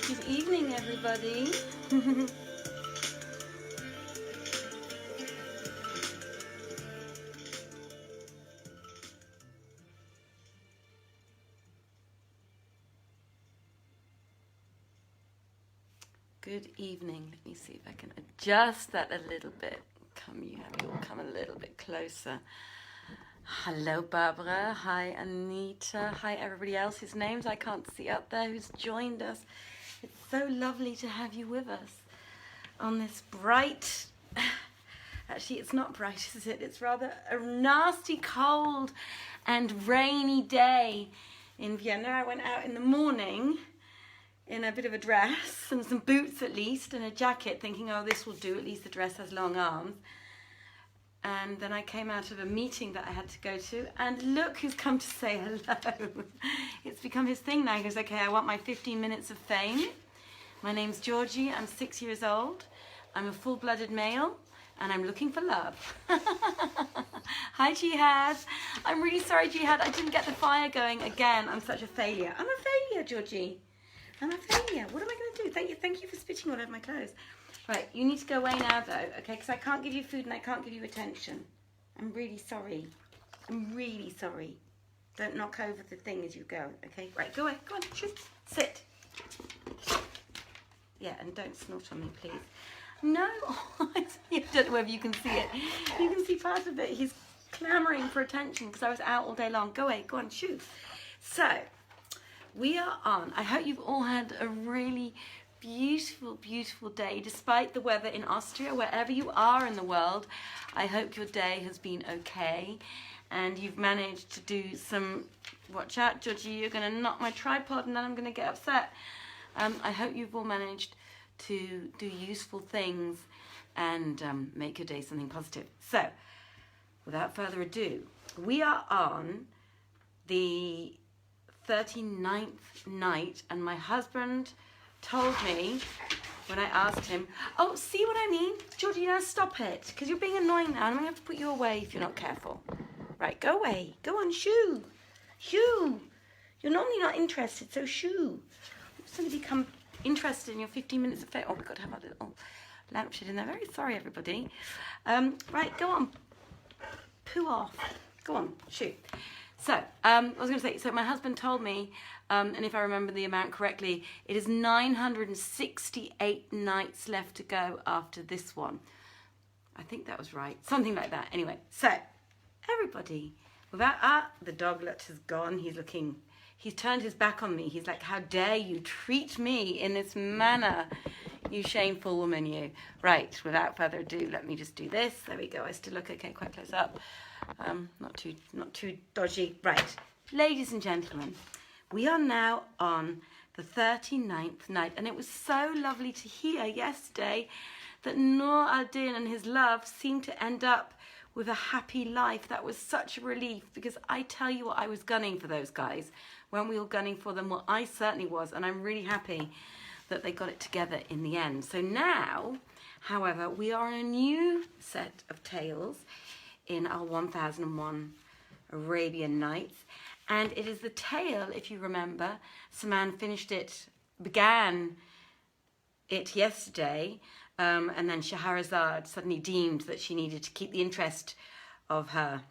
Good evening, everybody. Good evening. Let me see if I can adjust that a little bit. You all come a little bit closer. Hello, Barbara. Hi, Anita. Hi, everybody else whose names I can't see up there who's joined us. It's so lovely to have you with us on this bright, actually it's not bright, is it? It's rather a nasty, cold and rainy day in Vienna. I went out in the morning in a bit of a dress and some boots at least and a jacket, thinking, oh, this will do, at least the dress has long arms. And then I came out of a meeting that I had to go to, and look who's come to say hello. It's become his thing now. He goes, okay, I want my 15 minutes of fame. My name's Georgie, I'm 6 years old. I'm a full-blooded male, and I'm looking for love. Hi, Jihad. I'm really sorry, Jihad, I didn't get the fire going again. I'm such a failure. I'm a failure, Georgie. I'm a failure. What am I going to do? Thank you for spitting all over my clothes. Right, you need to go away now, though, okay? Because I can't give you food and I can't give you attention. I'm really sorry. I'm really sorry. Don't knock over the thing as you go, okay? Right, go away. Go on, shoot. Sit. Yeah, and don't snort on me, please. No, I don't know whether you can see it. You can see part of it. He's clamouring for attention because I was out all day long. Go away. Go on, shoot. So, we are on. I hope you've all had a really beautiful day despite the weather in Austria. Wherever you are in the world, I hope your day has been okay and you've managed to do some, watch out Georgie, you're going to knock my tripod and then I'm going to get upset. I hope you've all managed to do useful things and make your day something positive. So without further ado, we are on the 39th night and my husband told me when I asked him, oh, see what I mean? Georgie, now stop it, because you're being annoying now, and I'm going to have to put you away if you're not careful. Right, go away. Go on, shoo. Shoo. You're normally not interested, so shoo. You've suddenly become interested in your 15 minutes of fame. Oh, we've got to have a little lampshade in there. Very sorry, everybody. Right, go on. Poo off. Go on, shoo. So, I was going to say, so my husband told me, and if I remember the amount correctly, it is 968 nights left to go after this one. I think that was right. Something like that. Anyway, so, everybody, without, the doglet has gone. He's turned his back on me. He's like, how dare you treat me in this manner, you shameful woman, you. Right, without further ado, let me just do this. There we go. I still look okay, quite close up. Not too dodgy. Right, ladies and gentlemen, we are now on the 39th night, and it was so lovely to hear yesterday that Nur al-Din and his love seemed to end up with a happy life. That was such a relief, because I tell you what, I was gunning for those guys. Weren't we all gunning for them? Well, I certainly was, and I'm really happy that they got it together in the end. So now, however, we are on a new set of tales in our 1001 Arabian Nights, and it is the tale, if you remember, Saman began it yesterday, and then Scheherazade suddenly deemed that she needed to keep the interest of her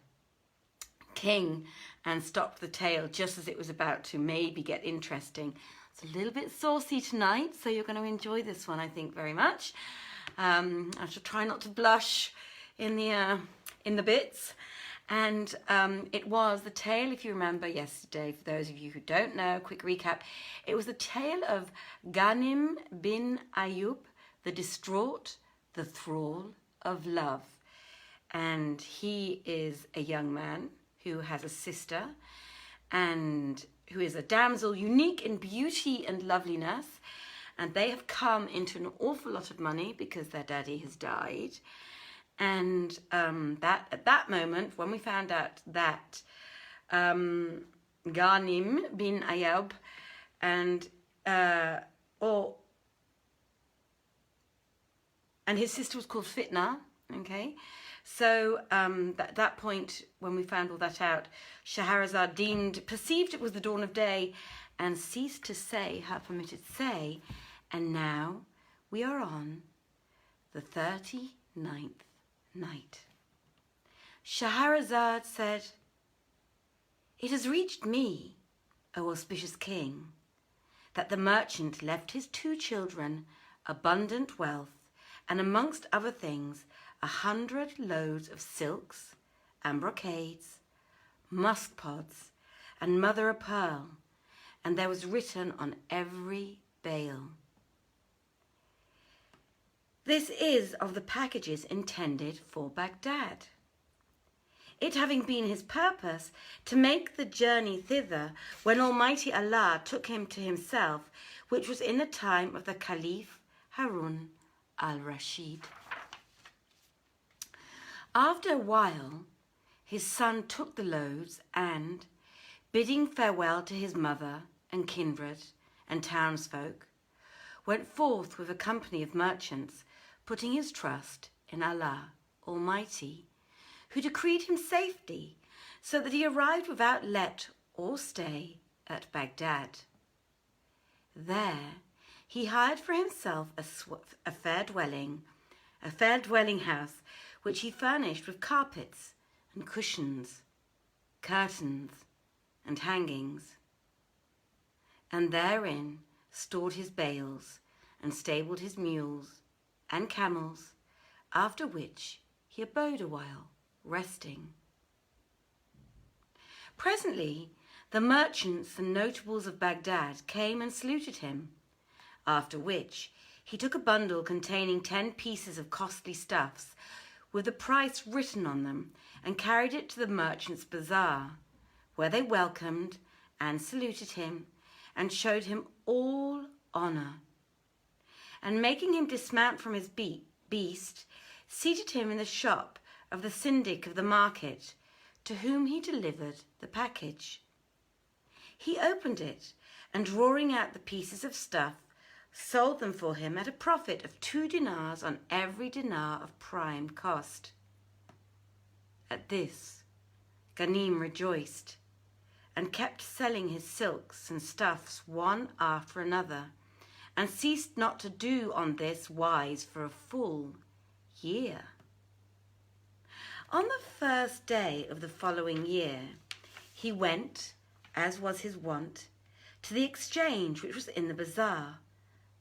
king and stopped the tale just as it was about to maybe get interesting. It's a little bit saucy tonight, so you're going to enjoy this one, I think, very much. I shall try not to blush in the bits. And it was the tale, if you remember yesterday, for those of you who don't know, quick recap, it was the tale of Ghanim bin Ayub, the distraught, the thrall of love. And he is a young man who has a sister and who is a damsel unique in beauty and loveliness. And they have come into an awful lot of money because their daddy has died. And at that moment, when we found out that Ghanim bin Ayub and his sister was called Fitna, okay? So at that point, when we found all that out, Scheherazade perceived it was the dawn of day, and ceased to say her permitted say, and now we are on the 39th night. Shahrazad said, "It has reached me, O auspicious king, that the merchant left his 2 children abundant wealth, and amongst other things 100 loads of silks and brocades, musk pods, and mother o' pearl, and there was written on every bale, 'This is of the packages intended for Baghdad,' it having been his purpose to make the journey thither when Almighty Allah took him to himself, which was in the time of the Caliph Harun al-Rashid. After a while, his son took the loads and, bidding farewell to his mother and kindred and townsfolk, went forth with a company of merchants, putting his trust in Allah Almighty, who decreed him safety, so that he arrived without let or stay at Baghdad. There he hired for himself a fair dwelling house, which he furnished with carpets and cushions, curtains and hangings, and therein stored his bales and stabled his mules and camels, after which he abode a while, resting. Presently the merchants and notables of Baghdad came and saluted him, after which he took a bundle containing 10 pieces of costly stuffs, with the price written on them, and carried it to the merchants' bazaar, where they welcomed and saluted him, and showed him all honour, and making him dismount from his beast, seated him in the shop of the syndic of the market, to whom he delivered the package. He opened it, and drawing out the pieces of stuff, sold them for him at a profit of 2 dinars on every dinar of prime cost. At this, Ghanim rejoiced, and kept selling his silks and stuffs one after another, and ceased not to do on this wise for a full year. On the first day of the following year, he went, as was his wont, to the exchange which was in the bazaar,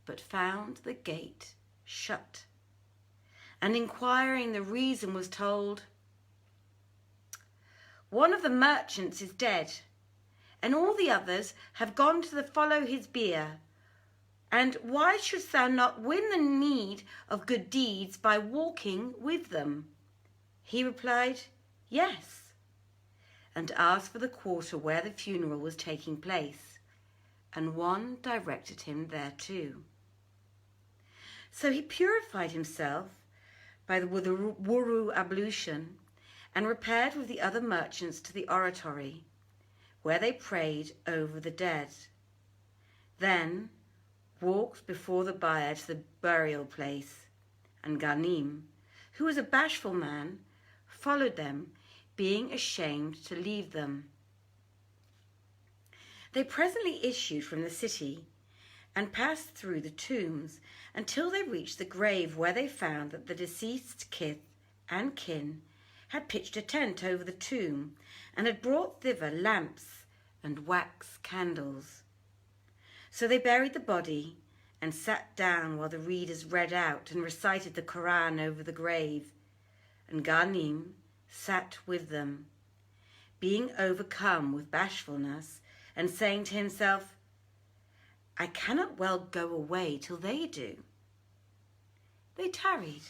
but found the gate shut, and inquiring the reason was told, "One of the merchants is dead, and all the others have gone to follow his bier, and why shouldst thou not win the meed of good deeds by walking with them?" He replied, "Yes," and asked for the quarter where the funeral was taking place, and one directed him thereto. So he purified himself by the wudu ablution, and repaired with the other merchants to the oratory, where they prayed over the dead. Then walked before the bier to the burial place, and Ghanim, who was a bashful man, followed them, being ashamed to leave them. They presently issued from the city, and passed through the tombs until they reached the grave, where they found that the deceased's kith and kin had pitched a tent over the tomb, and had brought thither lamps and wax candles. So they buried the body, and sat down while the readers read out and recited the Quran over the grave, and Ghanim sat with them, being overcome with bashfulness, and saying to himself, "I cannot well go away till they do." They tarried,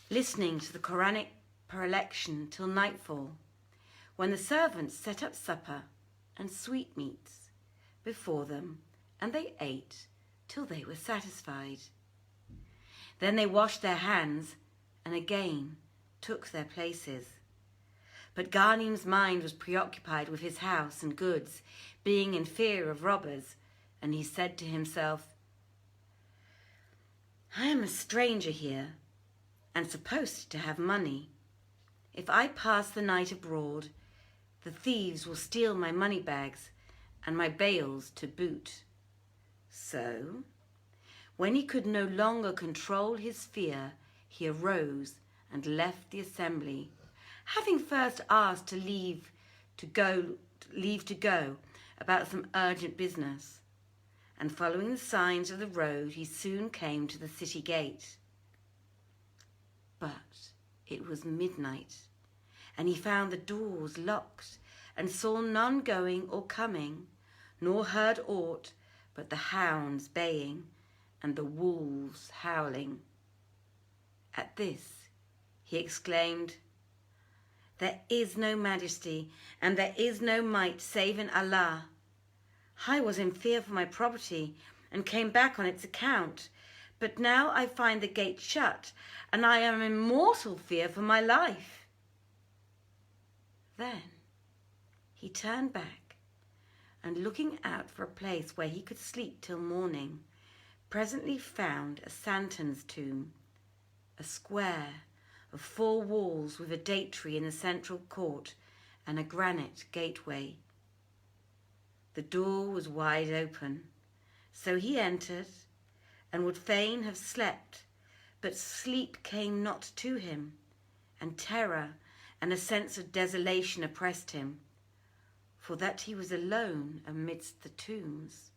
listening to the Quranic prelection till nightfall, when the servants set up supper and sweetmeats before them, and they ate till they were satisfied. Then they washed their hands and again took their places. But Ghanim's mind was preoccupied with his house and goods, being in fear of robbers, and he said to himself, "I am a stranger here, and supposed to have money. If I pass the night abroad, the thieves will steal my money bags, and my bales to boot. So, when he could no longer control his fear, he arose and left the assembly, having first asked to leave to go about some urgent business. And following the signs of the road, he soon came to the city gate. But it was midnight, and he found the doors locked, and saw none going or coming, nor heard aught but the hounds baying and the wolves howling. At this he exclaimed, "There is no majesty, and there is no might save in Allah. I was in fear for my property, and came back on its account, but now I find the gate shut, and I am in mortal fear for my life." Then he turned back, and looking out for a place where he could sleep till morning, presently found a Santon's tomb, a square of 4 walls with a date tree in the central court and a granite gateway. The door was wide open, so he entered, and would fain have slept, but sleep came not to him, and terror and a sense of desolation oppressed him, for that he was alone amidst the tombs.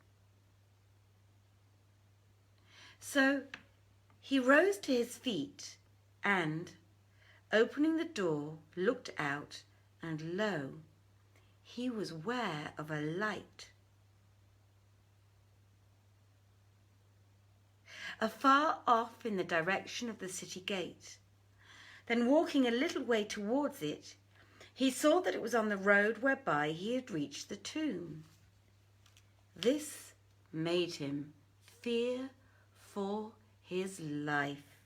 So he rose to his feet, and, opening the door, looked out, and lo, he was aware of a light. Afar off in the direction of the city gate. Then walking a little way towards it, he saw that it was on the road whereby he had reached the tomb. This made him fear for his life.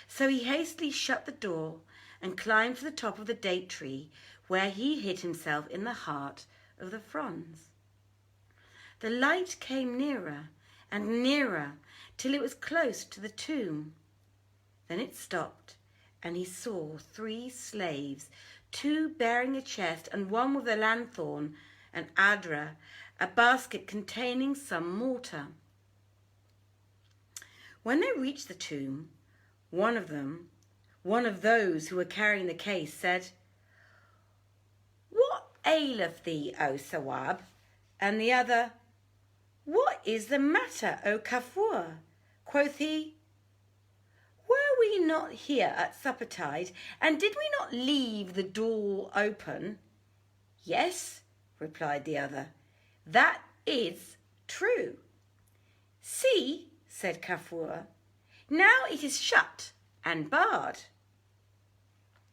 So he hastily shut the door and climbed to the top of the date tree, where he hid himself in the heart of the fronds. The light came nearer and nearer till it was close to the tomb. Then it stopped, and he saw 3 slaves, 2 bearing a chest and 1 with a lanthorn, an adra, a basket containing some mortar. When they reached the tomb, one of those who were carrying the case, said, "What aileth thee, O Sawab?" And the other, "What is the matter, O Kafur?" Quoth he, "Were we not here at suppertide, and did we not leave the door open?" "Yes," replied the other, "that is true." "See," said Kafur, "now it is shut and barred."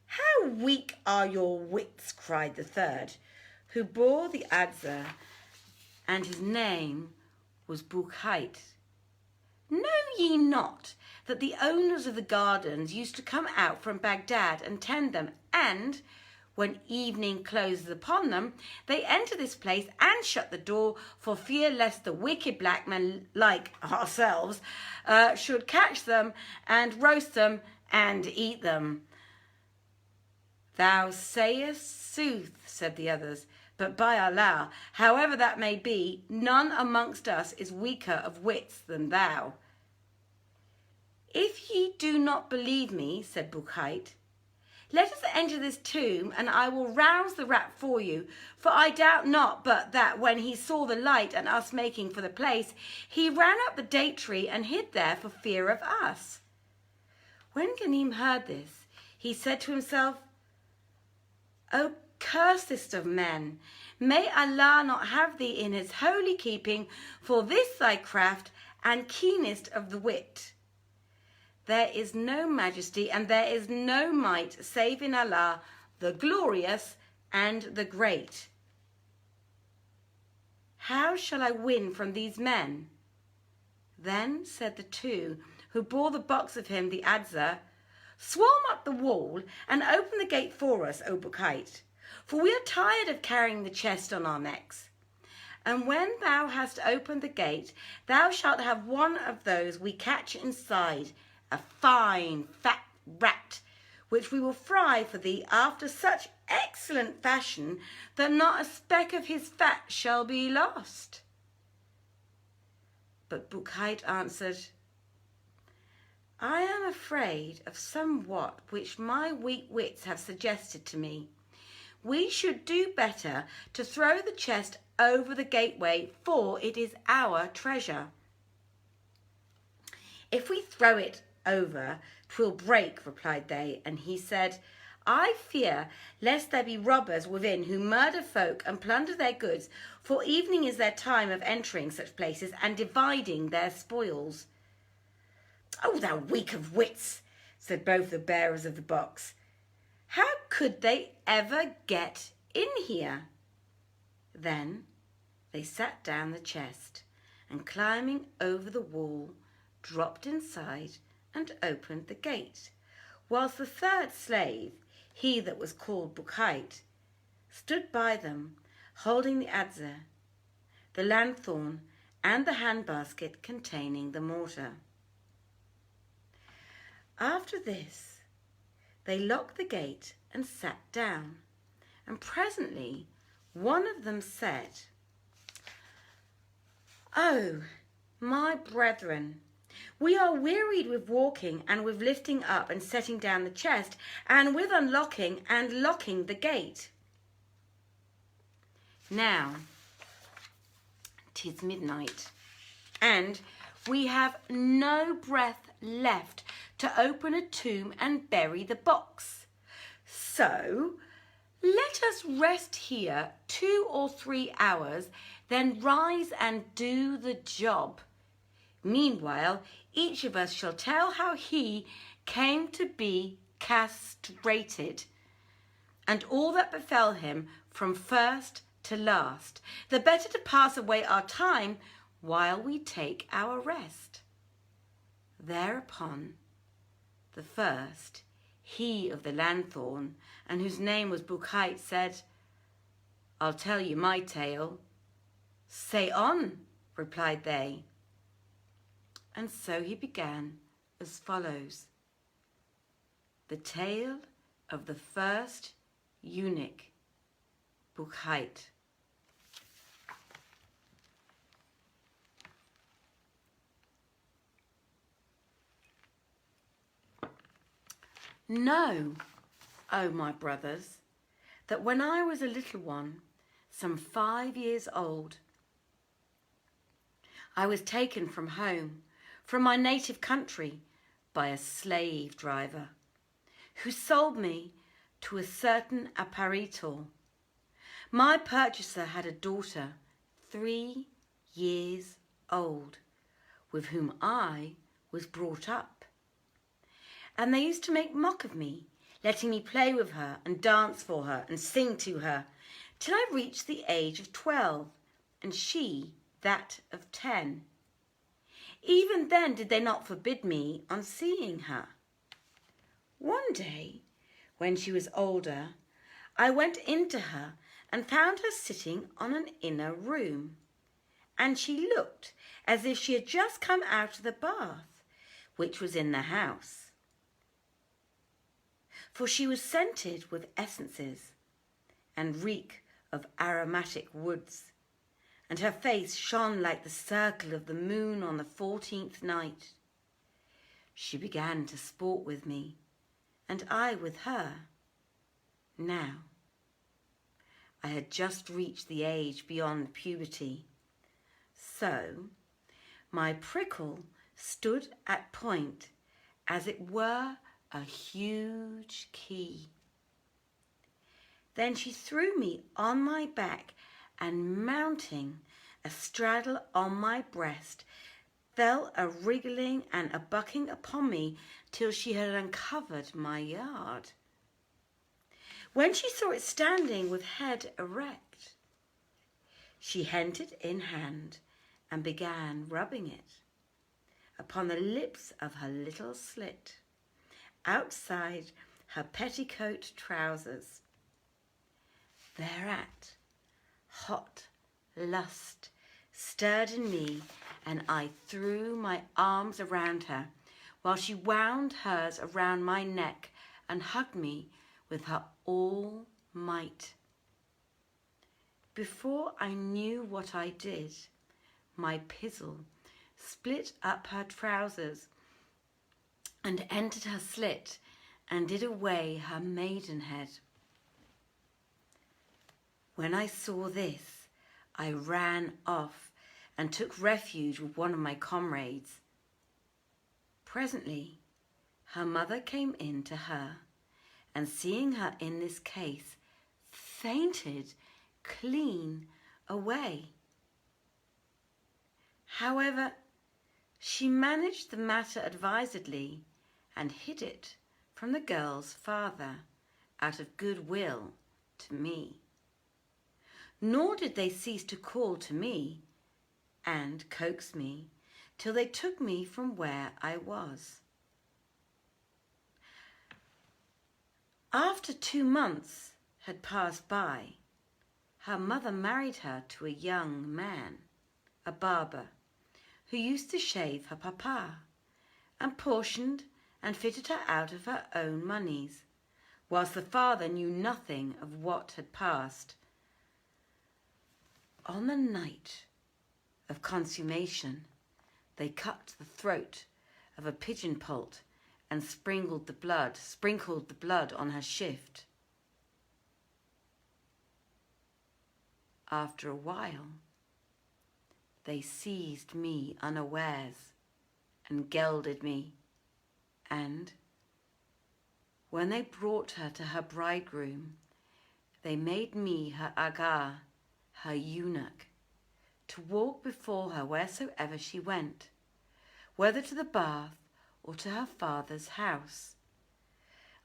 "How weak are your wits," cried the third, who bore the adza, and his name was Bukhait. "Know ye not that the owners of the gardens used to come out from Baghdad and tend them, and, when evening closes upon them, they enter this place and shut the door for fear lest the wicked black men like ourselves should catch them and roast them and eat them?" "Thou sayest sooth," said the others, "but by Allah, however that may be, none amongst us is weaker of wits than thou." "If ye do not believe me," said Bukhait, "let us enter this tomb, and I will rouse the rat for you, for I doubt not but that when he saw the light and us making for the place, he ran up the date tree and hid there for fear of us." When Ghanim heard this, he said to himself, "O cursest of men, may Allah not have thee in his holy keeping for this thy craft and keenest of the wit. There is no majesty and there is no might save in Allah, the glorious and the great. How shall I win from these men?" Then said the 2 who bore the box of him the adza, "Swarm up the wall and open the gate for us, O Bukhait, for we are tired of carrying the chest on our necks. And when thou hast opened the gate, thou shalt have one of those we catch inside, a fine fat rat, which we will fry for thee after such excellent fashion that not a speck of his fat shall be lost. But Buchheit answered, I am afraid of somewhat which my weak wits have suggested to me. We should do better to throw the chest over the gateway, for it is our treasure. If we throw it over, 'twill break, replied they, and he said, I fear lest there be robbers within who murder folk and plunder their goods, for evening is their time of entering such places and dividing their spoils. Oh, thou weak of wits, said both the bearers of the box. How could they ever get in here? Then they sat down the chest and, climbing over the wall, dropped inside and opened the gate, whilst the third slave, he that was called Buchheit, stood by them, holding the adze, the lanthorn, and the handbasket containing the mortar. After this, they locked the gate and sat down, and presently one of them said, Oh, my brethren, we are wearied with walking and with lifting up and setting down the chest, and with unlocking and locking the gate. Now, 'tis midnight, and we have no breath left to open a tomb and bury the box. So let us rest here 2 or 3 hours, then rise and do the job. Meanwhile, each of us shall tell how he came to be castrated, and all that befell him from first to last, the better to pass away our time while we take our rest. Thereupon the first, he of the lanthorn, and whose name was Buchheit, said, I'll tell you my tale. Say on, replied they. And so he began as follows. The tale of the first eunuch, Buchheit. Know, O my brothers, that when I was a little one, some 5 years old, I was taken from home, from my native country, by a slave driver, who sold me to a certain apparitor. My purchaser had a daughter 3 years old, with whom I was brought up. And they used to make mock of me, letting me play with her and dance for her and sing to her, till I reached the age of 12, and she that of 10. Even then did they not forbid me on seeing her. One day, when she was older, I went into her and found her sitting on an inner room, and she looked as if she had just come out of the bath, which was in the house. For she was scented with essences and reek of aromatic woods, and her face shone like the circle of the moon on the 14th night. She began to sport with me, and I with her. Now, I had just reached the age beyond puberty, so my prickle stood at point, as it were a huge key. Then she threw me on my back, and mounting a straddle on my breast, fell a wriggling and a bucking upon me till she had uncovered my yard. When she saw it standing with head erect, she hent it in hand and began rubbing it upon the lips of her little slit, outside her petticoat trousers. Thereat, hot lust stirred in me, and I threw my arms around her, while she wound hers around my neck and hugged me with her all might. Before I knew what I did, my pizzle split up her trousers and entered her slit and did away her maidenhead. When I saw this, I ran off and took refuge with one of my comrades. Presently, her mother came in to her, and seeing her in this case, fainted clean away. However, she managed the matter advisedly and hid it from the girl's father out of goodwill to me. Nor did they cease to call to me and coax me till they took me from where I was. After 2 months had passed by, her mother married her to a young man, a barber, who used to shave her papa, and portioned and fitted her out of her own moneys, whilst the father knew nothing of what had passed. On the night of consummation, they cut the throat of a pigeon poult and sprinkled the blood on her shift. After a while, they seized me unawares and gelded me, and when they brought her to her bridegroom, they made me her aga, her eunuch, to walk before her wheresoever she went, whether to the bath or to her father's house.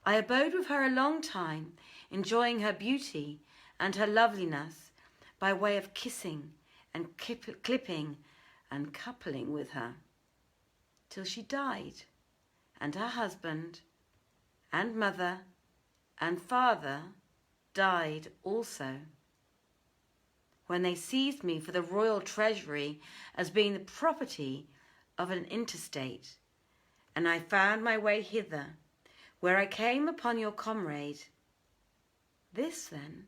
I abode with her a long time, enjoying her beauty and her loveliness by way of kissing and clipping and coupling with her, till she died, and her husband and mother and father died also. When they seized me for the royal treasury as being the property of an interstate, and I found my way hither, where I came upon your comrade. This then,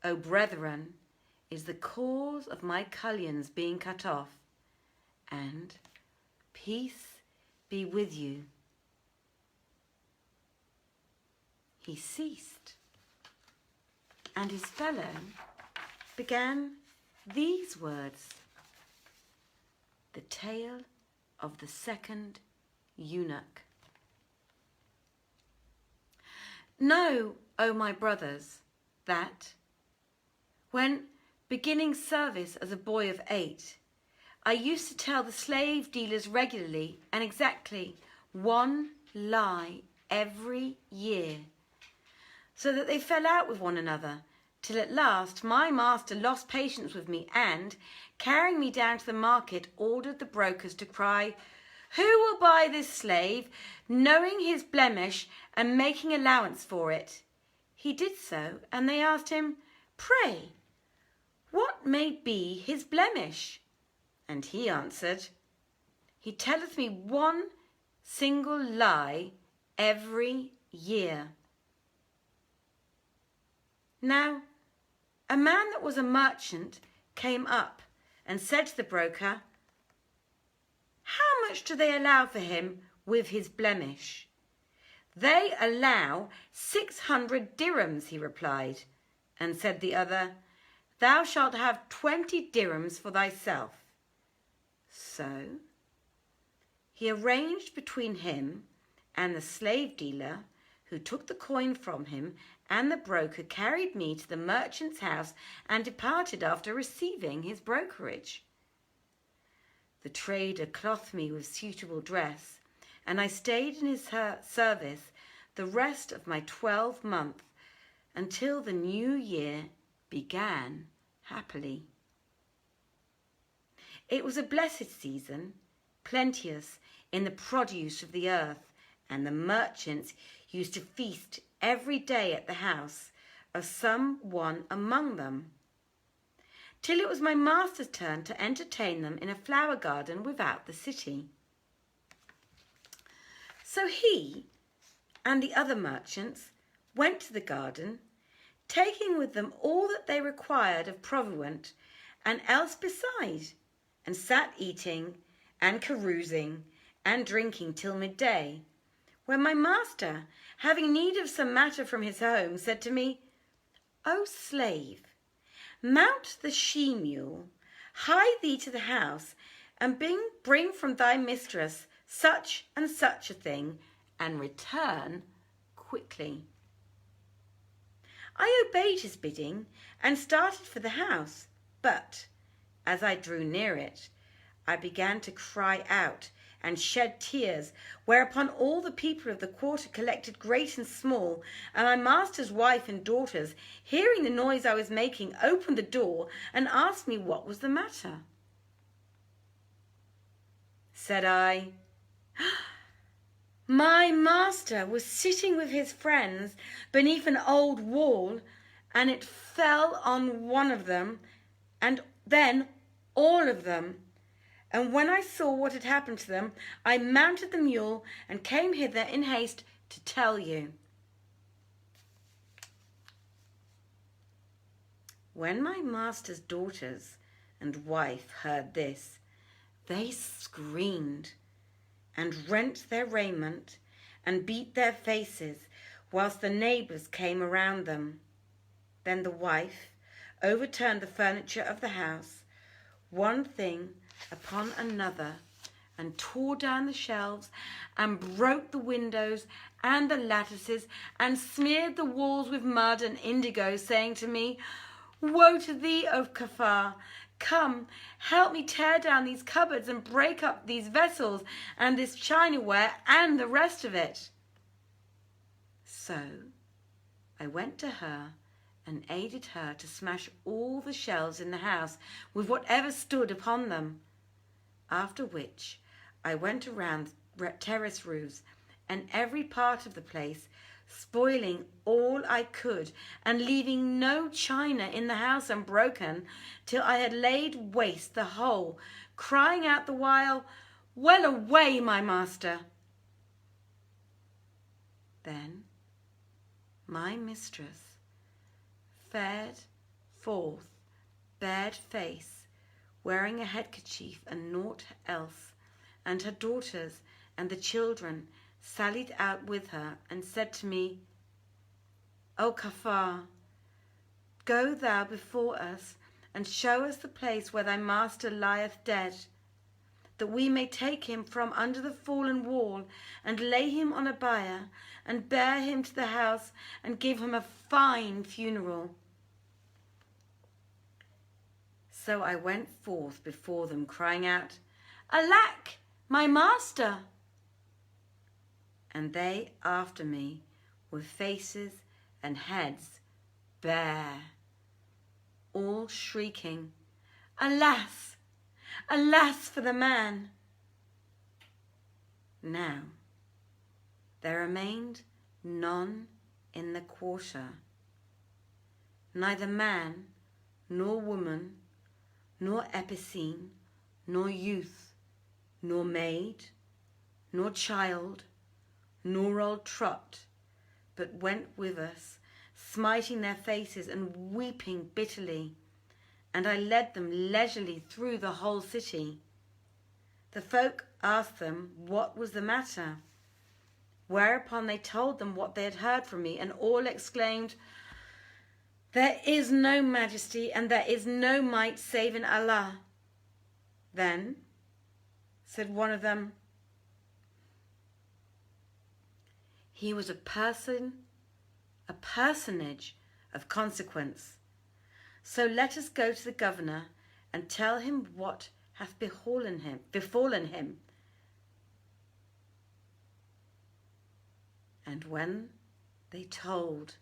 O brethren, is the cause of my cullions being cut off, and peace be with you. He ceased, and his fellow began these words: the tale of the second eunuch. Know, O my brothers, that when beginning service as a boy of 8, I used to tell the slave dealers regularly and exactly one lie every year, so that they fell out with one another, till at last my master lost patience with me and, carrying me down to the market, ordered the brokers to cry, "Who will buy this slave, knowing his blemish and making allowance for it?" He did so, and they asked him, "Pray, what may be his blemish?" And he answered, "He telleth me one single lie every year." Now, a man that was a merchant came up and said to the broker, "How much do they allow for him with his blemish?" "They allow 600 dirhams, he replied. And said the other, "Thou shalt have 20 dirhams for thyself." So he arranged between him and the slave dealer, who took the coin from him, and the broker carried me to the merchant's house and departed after receiving his brokerage. The trader clothed me with suitable dress, and I stayed in his service the rest of my 12th month, until the new year began happily. It was a blessed season, plenteous in the produce of the earth, and the merchants used to feast every day at the house of some one among them, till it was my master's turn to entertain them in a flower garden without the city. So he and the other merchants went to the garden, taking with them all that they required of provaunt and else beside, and sat eating and carousing and drinking till midday, when my master, having need of some matter from his home, said to me, O slave, mount the she-mule, hie thee to the house, and bring from thy mistress such and such a thing, and return quickly. I obeyed his bidding and started for the house, but as I drew near it, I began to cry out and shed tears, whereupon all the people of the quarter collected, great and small, and my master's wife and daughters, hearing the noise I was making, opened the door and asked me what was the matter. Said I, my master was sitting with his friends beneath an old wall, and it fell on one of them, and then all of them. And when I saw what had happened to them, I mounted the mule and came hither in haste to tell you. When my master's daughters and wife heard this, they screamed and rent their raiment and beat their faces, whilst the neighbours came around them. Then the wife overturned the furniture of the house, one thing upon another, and tore down the shelves and broke the windows and the lattices and smeared the walls with mud and indigo, saying to me, Woe to thee, O Kafar! Come, help me tear down these cupboards and break up these vessels and this chinaware and the rest of it. So I went to her and aided her to smash all the shelves in the house with whatever stood upon them. After which I went around terrace roofs and every part of the place, spoiling all I could and leaving no china in the house unbroken, till I had laid waste the whole, crying out the while, Well away, my master! Then my mistress fared forth, bared face, wearing a headkerchief and naught else, and her daughters and the children sallied out with her, and said to me, O Kafar, go thou before us, and show us the place where thy master lieth dead, that we may take him from under the fallen wall, and lay him on a bier, and bear him to the house, and give him a fine funeral. So I went forth before them, crying out, Alack, my master! And they after me, with faces and heads bare, all shrieking, Alas! Alas for the man! Now there remained none in the quarter, neither man, nor woman, nor epicene, nor youth, nor maid, nor child, nor old trot, but went with us, smiting their faces and weeping bitterly, and I led them leisurely through the whole city. The folk asked them what was the matter, whereupon they told them what they had heard from me, and all exclaimed, There is no majesty and there is no might save in Allah. Then said one of them, He was a personage of consequence. So let us go to the governor and tell him what hath befallen him. And when they told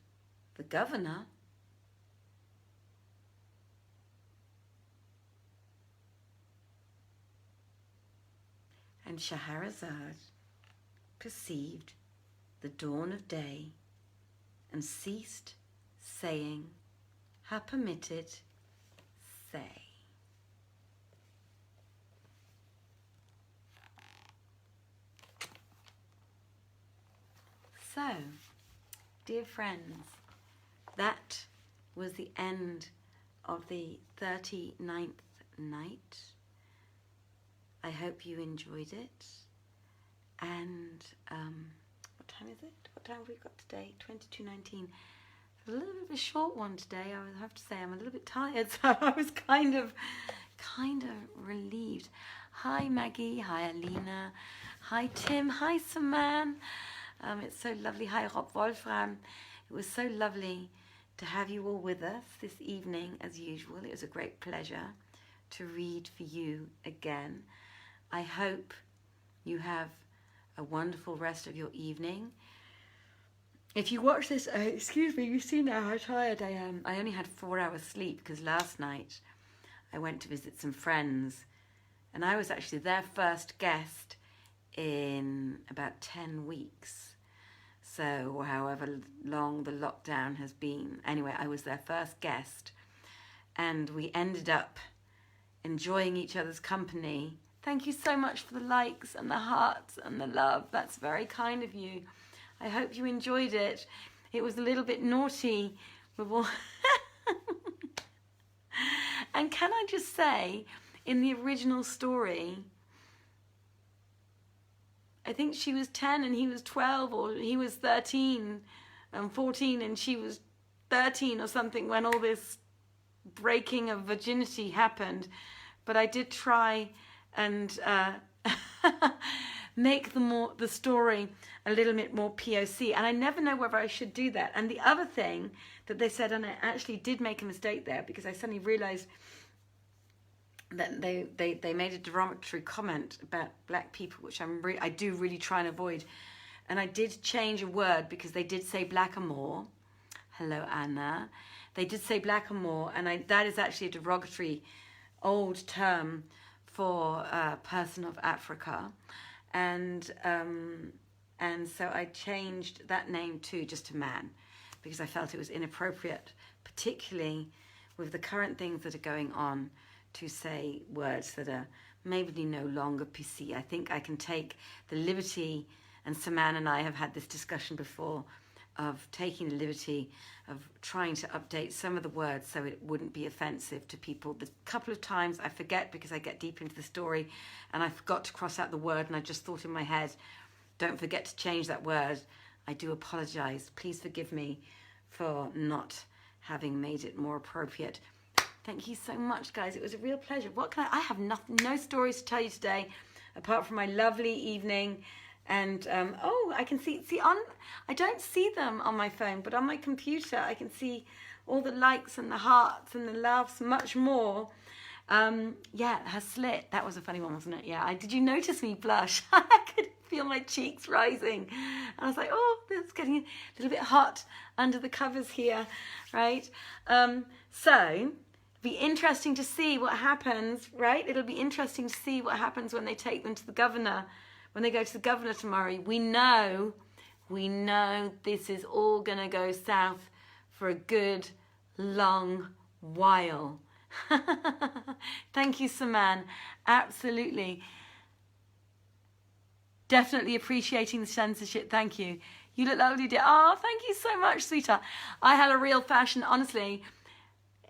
the governor, and Shahrazad perceived the dawn of day and ceased saying her permitted say. So, dear friends, that was the end of the 39th night. I hope you enjoyed it. And what time is it? What time have we got today? 22:19. A little bit of a short one today. I would have to say I'm a little bit tired, so I was kind of relieved. Hi Maggie, hi Alina, hi Tim, hi Saman. It's so lovely. Hi Rob Wolfram. It was so lovely to have you all with us this evening as usual. It was a great pleasure to read for you again. I hope you have a wonderful rest of your evening. If you watch this, excuse me, you see now how tired I am. I only had 4 hours sleep because last night I went to visit some friends and I was actually their first guest in about 10 weeks. So however long the lockdown has been. Anyway, I was their first guest and we ended up enjoying each other's company. Thank you so much for the likes and the hearts and the love. That's very kind of you. I hope you enjoyed it. It was a little bit naughty with all and can I just say, in the original story, I think she was 10 and he was 12, or he was 13 and 14 and she was 13 or something when all this breaking of virginity happened. But I did try and make the story a little bit more POC, and I never know whether I should do that. And the other thing that they said, and I actually did make a mistake there because I suddenly realized that they made a derogatory comment about black people, which I do really try and avoid. And I did change a word because they did say blackamoor. Hello Anna. They did say blackamoor, and that is actually a derogatory old term for a person of Africa. And so I changed that name too, just to man, because I felt it was inappropriate, particularly with the current things that are going on, to say words that are maybe no longer PC. I think I can take the liberty, and Saman and I have had this discussion before, of taking the liberty of trying to update some of the words so it wouldn't be offensive to people. The couple of times I forget because I get deep into the story and I forgot to cross out the word, and I just thought in my head, don't forget to change that word. I do apologize. Please forgive me for not having made it more appropriate. Thank you so much, guys. It was a real pleasure. What can I have no stories to tell you today apart from my lovely evening. And oh, I can see I don't see them on my phone, but on my computer I can see all the likes and the hearts and the loves much more. Yeah, her slit, that was a funny one, wasn't it? Yeah, did you notice me blush? I could feel my cheeks rising. And I was like, oh, it's getting a little bit hot under the covers here, right? So be interesting to see what happens, right? It'll be interesting to see what happens when they take them to the governor. When they go to the governor tomorrow, we know this is all going to go south for a good long while. Thank you, Saman. Absolutely. Definitely appreciating the censorship. Thank you. You look lovely, dear. Oh, thank you so much, sweetheart. I had a real fashion, honestly.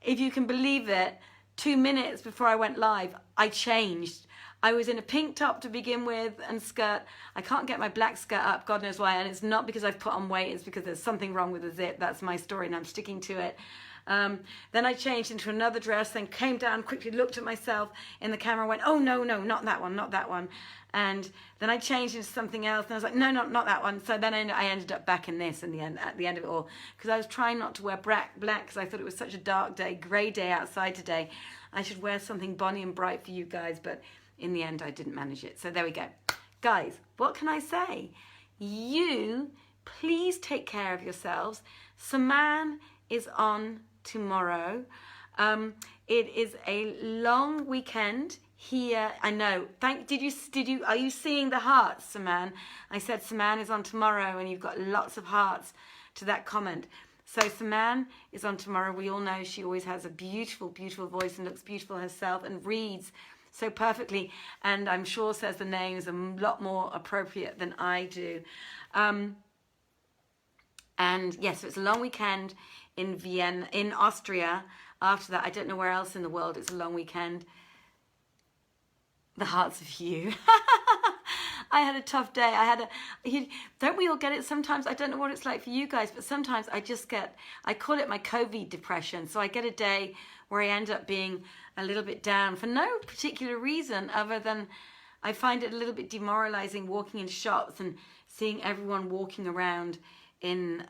If you can believe it, 2 minutes before I went live, I changed. I was in a pink top to begin with and skirt. I can't get my black skirt up, God knows why. And it's not because I've put on weight, it's because there's something wrong with the zip. That's my story and I'm sticking to it. Then I changed into another dress, then came down, quickly looked at myself in the camera, went, oh, no, not that one, not that one. And then I changed into something else, and I was like, no, not that one. So then I ended up back in this in the end, at the end of it all, because I was trying not to wear black because I thought it was such a dark day, grey day outside today. I should wear something bonny and bright for you guys, but in the end I didn't manage it. So there we go. Guys, what can I say? You, please take care of yourselves. Saman is on tomorrow. It is a long weekend here. I know. Are you seeing the hearts, Saman? I said Saman is on tomorrow and you've got lots of hearts to that comment. So Saman is on tomorrow. We all know she always has a beautiful, beautiful voice and looks beautiful herself and reads so perfectly, and I'm sure says the names a lot more appropriate than I do. And yes, so it's a long weekend in Vienna, in Austria. After that, I don't know where else in the world. It's a long weekend. The hearts of you. I had a tough day. Don't we all get it sometimes? I don't know what it's like for you guys, but sometimes I call it my COVID depression. So I get a day where I end up being a little bit down for no particular reason other than I find it a little bit demoralizing walking in shops and seeing everyone walking around in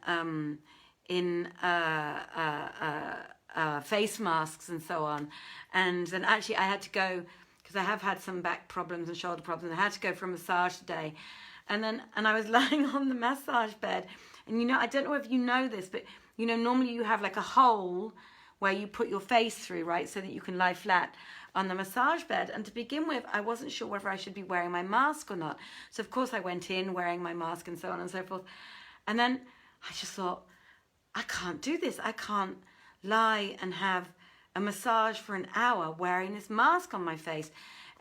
face masks and so on. And then actually I had to go, because I have had some back problems and shoulder problems, and I had to go for a massage today. And I was lying on the massage bed. And I don't know if you know this, but normally you have like a hole where you put your face through, right? So that you can lie flat on the massage bed. And to begin with, I wasn't sure whether I should be wearing my mask or not. So of course I went in wearing my mask and so on and so forth. And then I just thought, I can't do this. I can't lie and have a massage for an hour wearing this mask on my face.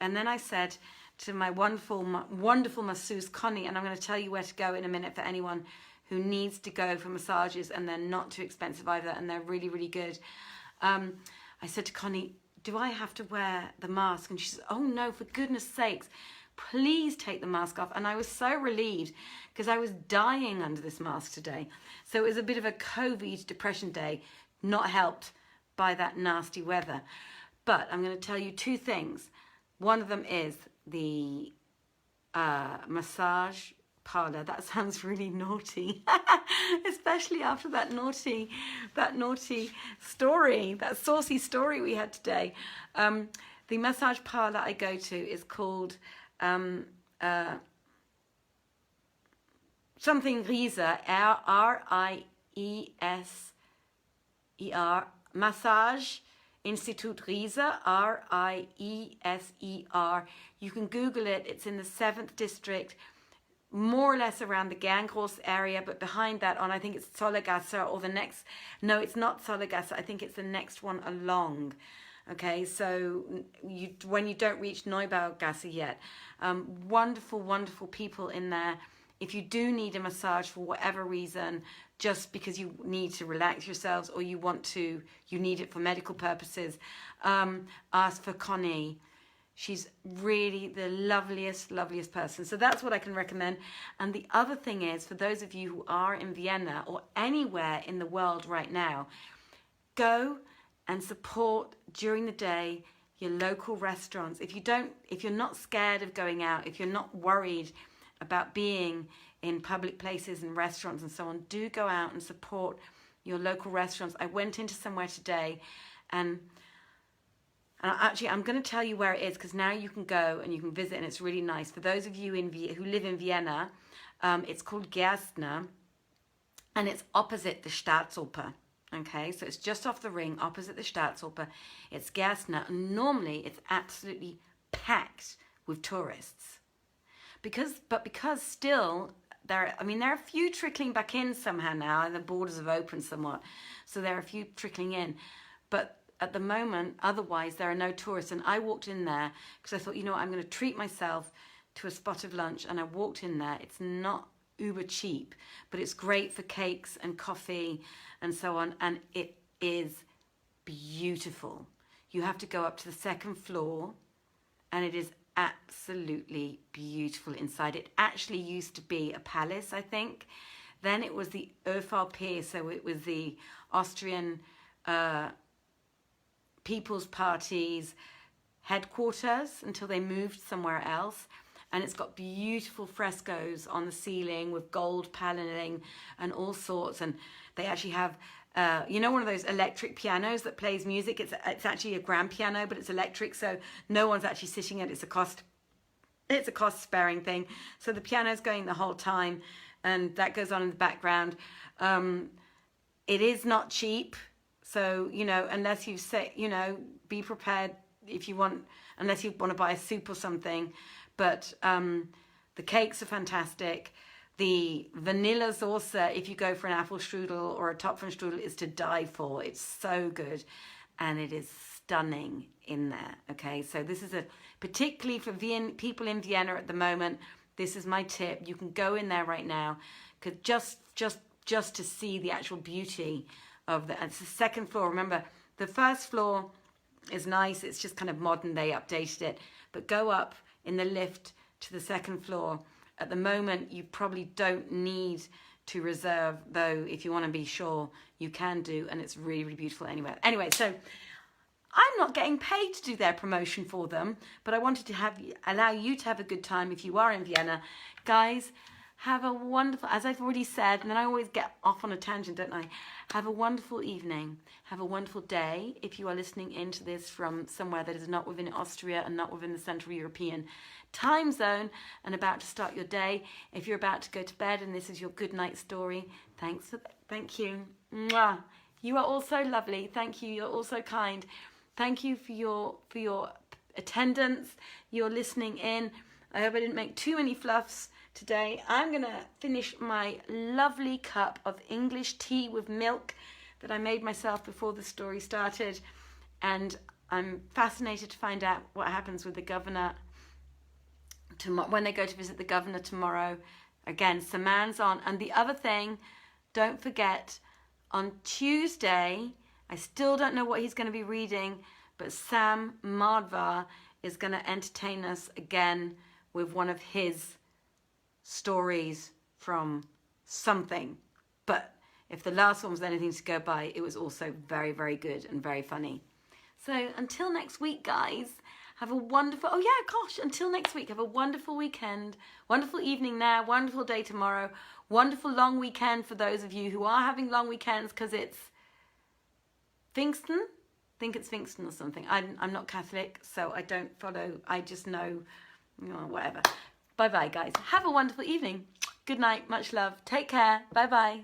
And then I said to my wonderful masseuse Connie, and I'm going to tell you where to go in a minute for anyone who needs to go for massages, and they're not too expensive either, and they're really, really good. I said to Connie, do I have to wear the mask? And she said, oh no, for goodness sakes, please take the mask off. And I was so relieved because I was dying under this mask today. So it was a bit of a COVID depression day, not helped by that nasty weather. But I'm going to tell you two things. One of them is the massage parlor. That sounds really naughty, especially after that naughty story, that saucy story we had today. The massage parlor I go to is called something Riese, R-I-E-S-E-R, Massage Institute Riese, R-I-E-S-E-R. You can Google it. It's in the 7th district, more or less around the Gangros area, but behind that on, I think it's Zollergasse, or the next, no, it's not Zollergasse, I think it's the next one along. Okay, so when you don't reach Neubaugasse yet. Wonderful, wonderful people in there. If you do need a massage for whatever reason, just because you need to relax yourselves or you need it for medical purposes, ask for Connie. She's really the loveliest person. So that's what I can recommend. And the other thing is, for those of you who are in Vienna or anywhere in the world right now, go and support during the day your local restaurants. If you're not scared of going out, if you're not worried about being in public places and restaurants and so on, do go out and support your local restaurants. I went into somewhere today and actually I'm going to tell you where it is, because now you can go and you can visit and it's really nice. For those of you who live in Vienna, it's called Gerstner and it's opposite the Staatsoper. Okay, so it's just off the ring, opposite the Staatsoper. It's Gerstner, and normally it's absolutely packed with tourists. Because still there are a few trickling back in somehow now, and the borders have opened somewhat, so there are a few trickling in. But at the moment, otherwise there are no tourists. And I walked in there because I thought, I'm going to treat myself to a spot of lunch, and I walked in there. It's not uber cheap, but it's great for cakes and coffee and so on, and it is beautiful. You have to go up to the 2nd floor, and it is absolutely beautiful inside. It actually used to be a palace, I think. Then it was the ÖVP, so it was the Austrian People's Party's headquarters until they moved somewhere else. And it's got beautiful frescoes on the ceiling with gold paneling and all sorts. And they actually have, one of those electric pianos that plays music. It's actually a grand piano, but it's electric, so no one's actually sitting at it. It's a cost-sparing thing. So the piano's going the whole time, and that goes on in the background. It is not cheap, so unless you say, be prepared if you want, unless you want to buy a soup or something. But the cakes are fantastic. The vanilla sauce, if you go for an apple strudel or a Topfenstrudel, is to die for. It's so good, and it is stunning in there. Okay, so this is particularly for people in Vienna at the moment. This is my tip. You can go in there right now, just to see the actual beauty and it's the second floor. Remember, the first floor is nice. It's just kind of modern. They updated it. But go up in the lift to the second floor. At the moment, you probably don't need to reserve, though if you want to be sure, you can do, and it's really, really beautiful anyway. Anyway, so I'm not getting paid to do their promotion for them, but I wanted to allow you to have a good time if you are in Vienna. Guys, have a wonderful, as I've already said, and then I always get off on a tangent, don't I? Have a wonderful evening. Have a wonderful day if you are listening into this from somewhere that is not within Austria and not within the Central European time zone and about to start your day. If you're about to go to bed and this is your good night story, thank you. Mwah. You are all so lovely. Thank you. You're all so kind. Thank you for your attendance, your listening in. I hope I didn't make too many fluffs today. I'm going to finish my lovely cup of English tea with milk that I made myself before the story started. And I'm fascinated to find out what happens with the governor when they go to visit the governor tomorrow. Again, Saman's on. And the other thing, don't forget, on Tuesday, I still don't know what he's going to be reading, but Sam Madvar is going to entertain us again with one of his stories from something. But if the last one was anything to go by, it was also very, very good and very funny. So until next week, guys, have a wonderful, until next week, have a wonderful weekend, wonderful evening now, wonderful day tomorrow, wonderful long weekend for those of you who are having long weekends because it's Pfingsten. I think it's Pfingsten or something. I'm not Catholic, so I don't follow. I just know, whatever. Bye-bye, guys. Have a wonderful evening. Good night. Much love. Take care. Bye-bye.